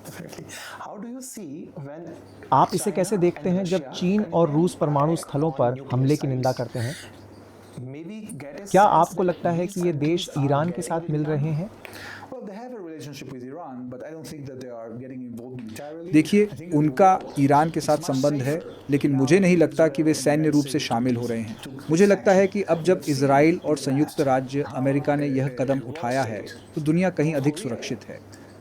Definitely. How do you see when आप इसे कैसे China देखते and हैं जब Russia चीन और रूस परमाणु contemplate स्थलों on पर nuclear हमले की निंदा sites? करते हैं? Maybe get a क्या sense आपको that लगता है these कि ये देश countries are ईरान के getting साथ it मिल done? रहे हैं? Well, they have a relationship with Iran, but I don't think that they are getting involved militarily. देखिए, I think that the उनका world ईरान के is साथ much संबंध है, safer लेकिन now मुझे नहीं that लगता कि Israel वे and the सैन्य United रूप से States शामिल हो रहे हैं। took मुझे this लगता है action. कि अब We जब have seen इज़राइल in और the संयुक्त past राज्य how अमेरिका ने यह a कदम wall उठाया है, state, तो दुनिया कहीं North अधिक Korea, सुरक्षित है।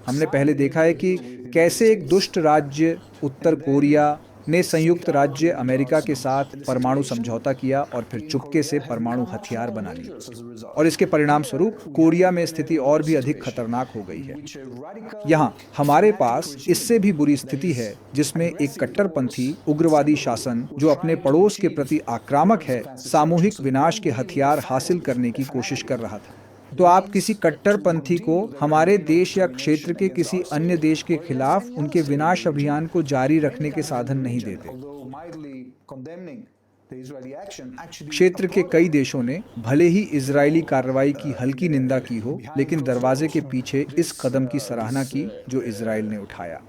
हमने पहले signed a देखा है nuclear कि deal with the United कैसे एक States, दुष्ट राज्य उत्तर and then कोरिया ने sneaked संयुक्त out राज्य अमेरिका because के साथ the परमाणु situation समझौता किया और फिर in चुपके से Korea has परमाणु become much हथियार more बना लिए। dangerous as a और result. इसके परिणामस्वरूप Here we कोरिया have में an स्थिति और another भी अधिक situation खतरनाक हो गई in है। which a radical यहाँ हमारे fanatic पास इससे regime भी बुरी that स्थिति is है, जिसमें एक aggressive कट्टरपंथी towards उग्रवादी several शासन who जो अपने try to पड़ोस के achieve प्रति आक्रामक weapons है, of mass destruction. सामूहिक So they विनाश don't के believe in the हथियार हासिल fanatic, करने the की कोशिश कर fanatic रहा था। तो आप किसी believes to कट्टरपंथी को continue their हमारे campaign of देश या क्षेत्र extermination के against किसी our अन्य state देश के or against खिलाफ any other उनके state in the विनाश region. अभियान को जारी Many रखने के countries in साधन the नहीं region, देते। although mildly condemning the Israeli action, actually क्षेत्र के applaud कई it. देशों ने भले ही इजरायली कार्रवाई की In हल्की निंदा की हो, behind लेकिन closed दरवाजे doors, के पीछे इस this कदम की सराहना this की जो इजराइल ने उठाया,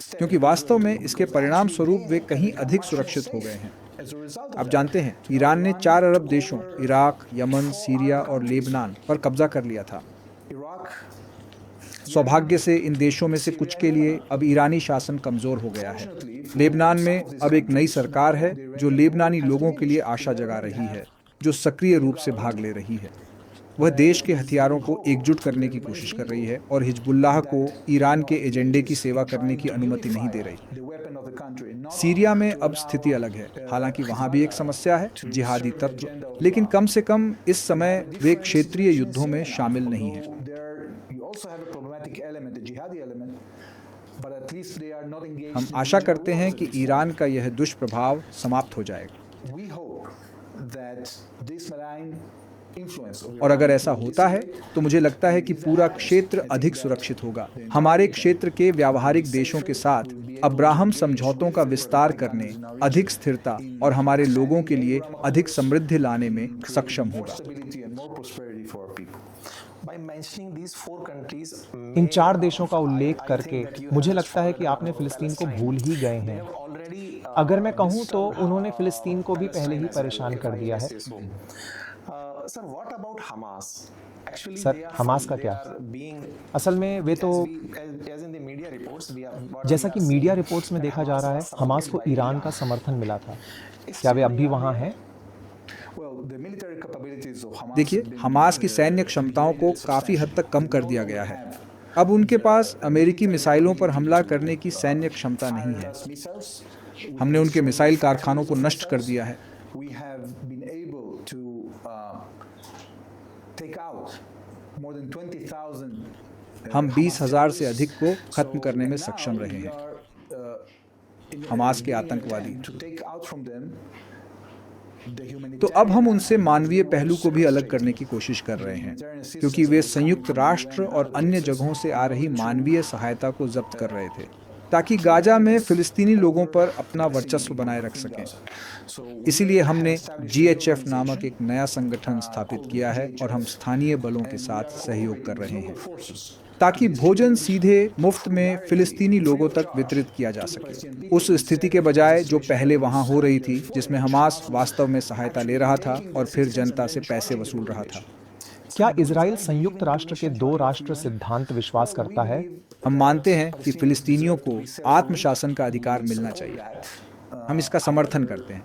step क्योंकि that Israel वास्तव में took, इसके because परिणाम actually स्वरूप वे they have कहीं become अधिक much more सुरक्षित हो गए safe हैं। as a result of आप that. जानते हैं, You know, ईरान ने Iran 4 अरब took देशों over Iraq, Yemen, 4 Syria Arab और countries: लेबनान पर कब्जा कर लिया था। Iraq, सौभाग्य Yemen, से इन देशों में से कुछ Syria, के and लिए Lebanon. अब ईरानी शासन कमजोर हो गया है। Fortunately लेबनान for some में of these अब एक नई countries, सरकार now है the जो Iranian rule लेबनानी has लोगों के लिए diminished. So आशा they जगा already रही have है, जो सक्रिय a new रूप से भाग government ले रही है। वह that देश के is giving हथियारों को hope एकजुट to the करने की Lebanese कोशिश कर रही people है और हिजबुल्लाह को that, ईरान के it एजेंडे की is सेवा करने trying की to अनुमति नहीं unify दे रही। the weapon of the country, not Syria में to अब स्थिति allow अलग है, हालांकि वहां भी एक Hezbollah समस्या है, to जिहादी serve the तत्व, agenda of लेकिन Trump. कम से कम इस You have समय a वे different क्षेत्रीय situation in युद्धों में Syria now, शामिल नहीं हैं। although there you also have a problematic element, a jihadi element, but at least they are not engaged हम in आशा regional करते wars हैं at कि this ईरान point. का यह दुष्प्रभाव समाप्त हो जाएगा। We hope that this malign influence of और अगर Iran ऐसा will होता है dissipate तो मुझे लगता है and कि be पूरा disallies. क्षेत्र I think अधिक that सुरक्षित होगा। the entire हमारे region क्षेत्र के will be व्यावहारिक देशों safer, के साथ will be able to Abraham engage समझौतों with का the विस्तार pragmatic करने, countries in our अधिक region स्थिरता in और हमारे लोगों signing के लिए Abraham अधिक Accords, समृद्धि लाने में in सक्षम creating more होगा। stability and more prosperity for our people. By mentioning these 4 countries, in May 4 देशों का उल्लेख I करके think that you मुझे have लगता है कि forgotten आपने about फ़िलिस्तीन को Palestine. भूल ही गए They हैं। have already अगर मैं कहूँ तो disowned उन्होंने फ़िलिस्तीन को भी पहले Palestine ही as well, परेशान if कर दिया I है। say so. Sir, what about Hamas? Actually, sir, they are Hamas का they क्या? are being, असल में वे तो, as in the media reports, what we जैसा are कि मीडिया seeing रिपोर्ट्स में that देखा जा Hamas रहा है, was हमास supported को by ईरान का Iran. समर्थन मिला था। क्या Still वे अब they भी are वहाँ there. हैं? Well, the military capabilities of Hamas देखिए, have been हमास की सैन्य क्षमताओं को degraded काफ़ी हद तक substantially. कम They कर no दिया longer गया है। have अब उनके पास the अमेरिकी military मिसाइलों पर capability हमला to करने की सैन्य क्षमता fire नहीं at है। us missiles. We हमने have उनके destroyed मिसाइल कारखानों factories को of नष्ट कर missiles. दिया है। We have been able to take out more than 20,000 हम Hamas 20,000 से terrorists. अधिक को खत्म So, करने में and सक्षम now रहे we हैं। are हमास के doing an आतंकवादी। attempt to take out from them the तो अब हम humanitarian उनसे aspect, मानवीय because they पहलू were को भी अलग sequestrated. करने की कोशिश कर The रहे हैं, humanitarian क्योंकि assistance way that was coming संयुक्त from the राष्ट्र UN and और other अन्य places जगहों से in आ order रही to मानवीय सहायता को जब्त कर रहे थे, ताकि गाजा में फ़िलिस्तीनी लोगों पर अपना वर्चस्व बनाए रख सकें। इसीलिए हमने GHF नामक एक नया संगठन स्थापित किया है और हम स्थानीय बलों के साथ सहयोग कर रहे हैं, ताकि भोजन सीधे मुफ्त में फ़िलिस्तीनी लोगों तक वितरित किया जा सके, उस स्थिति के बजाय जो पहले वहाँ हो रही थी, जिसमें हमास वास्तव में सहायता ले रहा था और फिर जनता से पैसे वसूल रहा था। क्या इज़राइल संयुक्त राष्ट्र के 2 राष्ट्र सिद्धांत विश्वास करता है? हम मानते हैं कि फ़िलिस्तीनियों को आत्मशासन का अधिकार मिलना चाहिए। हम इसका समर्थन करते हैं।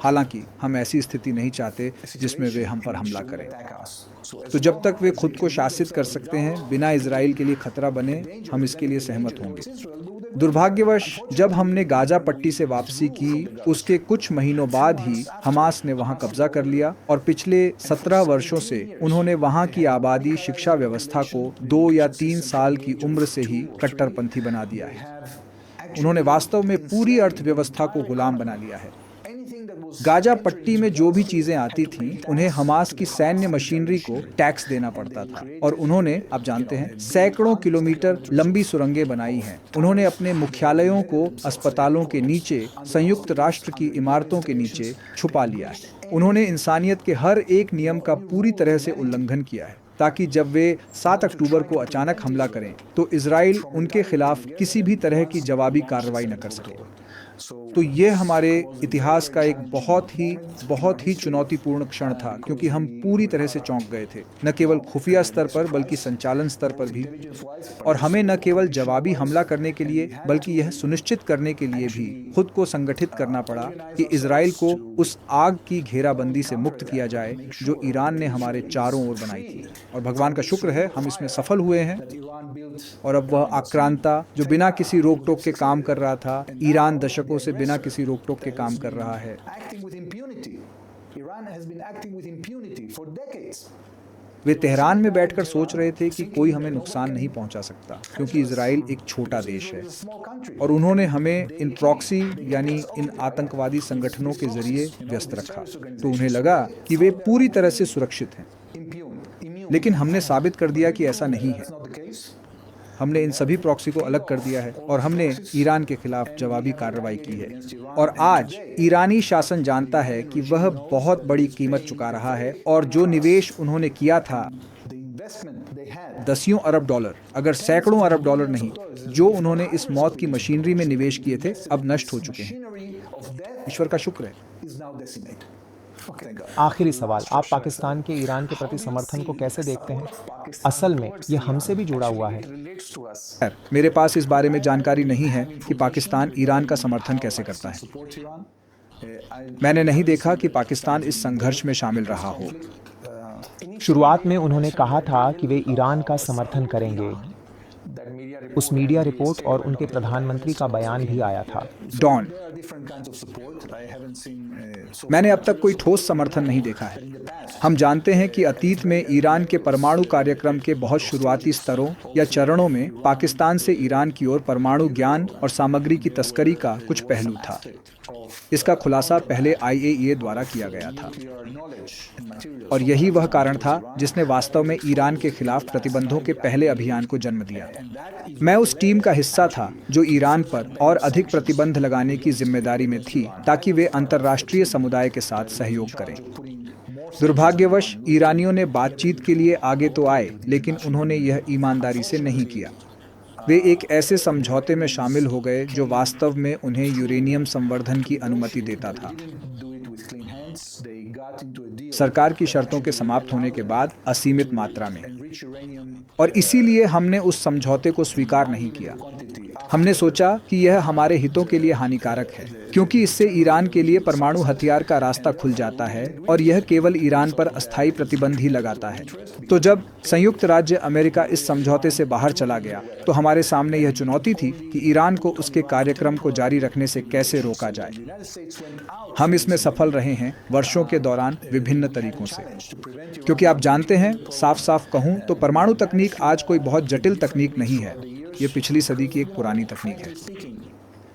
हालांकि हम ऐसी स्थिति नहीं चाहते जिसमें वे हम पर हमला करें। तो जब तक वे खुद को शासित कर सकते हैं बिना इजराइल के लिए खतरा बने, हम इसके लिए सहमत होंगे। दुर्भाग्यवश जब हमने गाजा पट्टी से वापसी की, उसके कुछ महीनों बाद ही हमास ने वहां कब्जा कर लिया और पिछले 17 वर्षों से उन्होंने वहां की आबादी, शिक्षा व्यवस्था को 2 या 3 साल की उम्र से ही कट्टरपंथी बना दिया है। उन्होंने वास्तव में पूरी अर्थव्यवस्था को गुलाम बना लिया है। गाजा पट्टी में जो भी चीजें आती थीं, उन्हें हमास की सैन्य मशीनरी को टैक्स देना पड़ता था और उन्होंने, आप जानते हैं, सैकड़ों किलोमीटर लंबी सुरंगें बनाई हैं। उन्होंने अपने मुख्यालयों को अस्पतालों के नीचे, संयुक्त राष्ट्र की इमारतों के नीचे छुपा लिया है। उन्होंने इंसानियत के हर एक नियम का पूरी तरह से उल्लंघन किया है। ताकि जब वे 7 अक्टूबर को अचानक हमला करें तो इजराइल उनके खिलाफ किसी भी तरह की जवाबी कार्रवाई न कर सके। तो ये हमारे इतिहास का एक बहुत ही चुनौतीपूर्ण क्षण था, क्योंकि हम पूरी तरह से चौंक गए थे, न केवल खुफिया स्तर पर बल्कि संचालन स्तर पर भी। और हमें न केवल जवाबी हमला करने के लिए बल्कि यह सुनिश्चित करने के लिए भी खुद को संगठित करना पड़ा कि इजराइल को उस आग की घेराबंदी से मुक्त किया जाए जो ईरान ने हमारे चारों ओर बनाई थी। और भगवान का शुक्र है हम इसमें सफल हुए हैं। और अब वह आक्रांता जो बिना किसी रोक टोक के काम कर रहा था, ईरान दशकों से बिना किसी रोक टोक के काम कर रहा है। वे तेहरान में बैठकर सोच रहे थे कि कोई हमें नुकसान नहीं पहुंचा सकता, क्योंकि इजराइल एक छोटा देश है। और उन्होंने हमें इन प्रॉक्सी यानी इन आतंकवादी संगठनों के जरिए व्यस्त रखा। तो उन्हें लगा कि वे पूरी तरह से सुरक्षित हैं। लेकिन हमने साबित कर दिया कि ऐसा नहीं है। हमने इन सभी प्रॉक्सी को अलग कर दिया है और हमने ईरान के खिलाफ जवाबी कार्रवाई की है। और आज ईरानी शासन जानता है कि वह बहुत बड़ी कीमत चुका रहा है, और जो निवेश उन्होंने किया था, दसियों अरब डॉलर, अगर सैकड़ों अरब डॉलर नहीं, जो उन्होंने इस मौत की मशीनरी में निवेश किए थे, अब नष्ट हो चुके हैं। ईश्वर का शुक्र है। आखिरी सवाल, आप पाकिस्तान के ईरान के प्रति समर्थन को कैसे देखते हैं? असल में ये हमसे भी जुड़ा हुआ है। मेरे पास इस बारे में जानकारी नहीं है कि पाकिस्तान ईरान का समर्थन कैसे करता है। मैंने नहीं देखा कि पाकिस्तान इस संघर्ष में शामिल रहा हो। शुरुआत में उन्होंने कहा था कि वे ईरान का समर्थन करेंगे। उस मीडिया रिपोर्ट और उनके प्रधानमंत्री का बयान भी आया था। डॉन, मैंने अब तक कोई ठोस समर्थन नहीं देखा है। हम जानते हैं कि अतीत में ईरान के परमाणु कार्यक्रम के बहुत शुरुआती स्तरों या चरणों में पाकिस्तान से ईरान की ओर परमाणु ज्ञान और सामग्री की तस्करी का कुछ पहलू था। इसका खुलासा पहले IAEA द्वारा किया गया था, और यही वह कारण था जिसने वास्तव में ईरान के खिलाफ प्रतिबंधों के पहले अभियान को जन्म दिया। मैं उस टीम का हिस्सा था जो ईरान पर और अधिक प्रतिबंध लगाने की जिम्मेदारी में थी, ताकि वे अंतर्राष्ट्रीय समुदाय के साथ सहयोग करें। दुर्भाग्यवश ईरानियों ने बातचीत के लिए आगे तो आए, लेकिन उन्होंने यह ईमानदारी से नहीं किया। वे एक ऐसे समझौते में शामिल हो गए जो वास्तव में उन्हें यूरेनियम संवर्धन की अनुमति देता था। सरकार की शर्तों के समाप्त होने के बाद असीमित मात्रा में। और इसीलिए हमने उस समझौते को स्वीकार नहीं किया। हमने सोचा कि यह हमारे हितों के लिए हानिकारक है, क्योंकि इससे ईरान के लिए परमाणु हथियार का रास्ता खुल जाता है, और यह केवल ईरान पर अस्थायी प्रतिबंध ही लगाता है। तो जब संयुक्त राज्य अमेरिका इस समझौते से बाहर चला गया, तो हमारे सामने यह चुनौती थी कि ईरान को उसके कार्यक्रम को जारी रखने से कैसे रोका जाए। हम इसमें सफल रहे हैं वर्षों के दौरान विभिन्न तरीकों से, क्योंकि आप जानते हैं, साफ साफ कहूं तो परमाणु तकनीक आज कोई बहुत जटिल तकनीक नहीं है। ये पिछली सदी की एक पुरानी तकनीक है।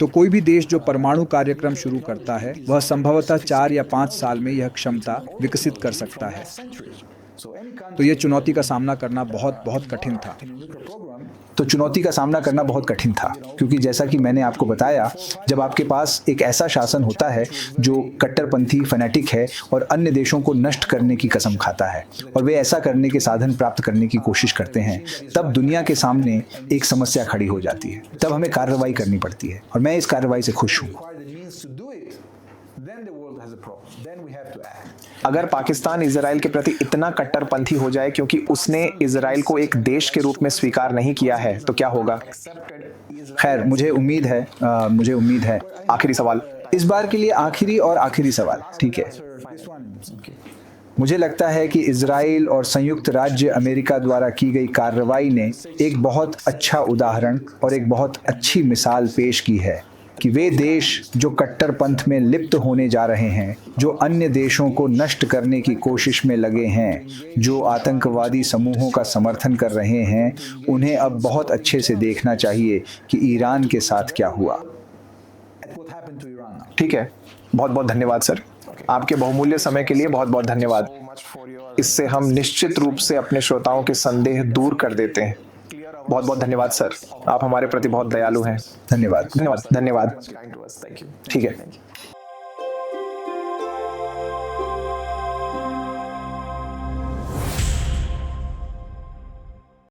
तो कोई भी देश जो परमाणु कार्यक्रम शुरू करता है, वह संभवतः 4 या 5 साल में यह क्षमता विकसित कर सकता है। तो ये चुनौती का सामना करना बहुत कठिन था। तो चुनौती का सामना करना बहुत कठिन था, क्योंकि जैसा कि मैंने आपको बताया, जब आपके पास एक ऐसा शासन होता है जो कट्टरपंथी फैनेटिक है और अन्य देशों को नष्ट करने की कसम खाता है, और वे ऐसा करने के साधन प्राप्त करने की कोशिश करते हैं, तब दुनिया के सामने एक समस्या खड़ी हो जाती है। तब हमें कार्रवाई करनी पड़ती है, और मैं इस कार्रवाई से खुश हूँ। अगर पाकिस्तान इजराइल के प्रति इतना कट्टरपंथी हो जाए क्योंकि उसने इजराइल को एक देश के रूप में स्वीकार नहीं किया है, तो क्या होगा? खैर, मुझे उम्मीद है। आखिरी सवाल, इस बार के लिए आखिरी सवाल, ठीक है। मुझे लगता है कि इजराइल और संयुक्त राज्य अमेरिका द्वारा की गई कार्रवाई ने एक बहुत अच्छा उदाहरण और एक बहुत अच्छी मिसाल पेश की है कि वे देश जो कट्टरपंथ में लिप्त होने जा रहे हैं, जो अन्य देशों को नष्ट करने की कोशिश में लगे हैं, जो आतंकवादी समूहों का समर्थन कर रहे हैं, उन्हें अब बहुत अच्छे से देखना चाहिए कि ईरान के साथ क्या हुआ। ठीक है, बहुत बहुत धन्यवाद सर। आपके बहुमूल्य समय के लिए बहुत बहुत धन्यवाद। इससे हम निश्चित रूप से अपने श्रोताओं के संदेह दूर कर देते हैं। बहुत बहुत धन्यवाद सर, आप हमारे प्रति बहुत दयालु हैं। धन्यवाद। धन्यवाद। ठीक है।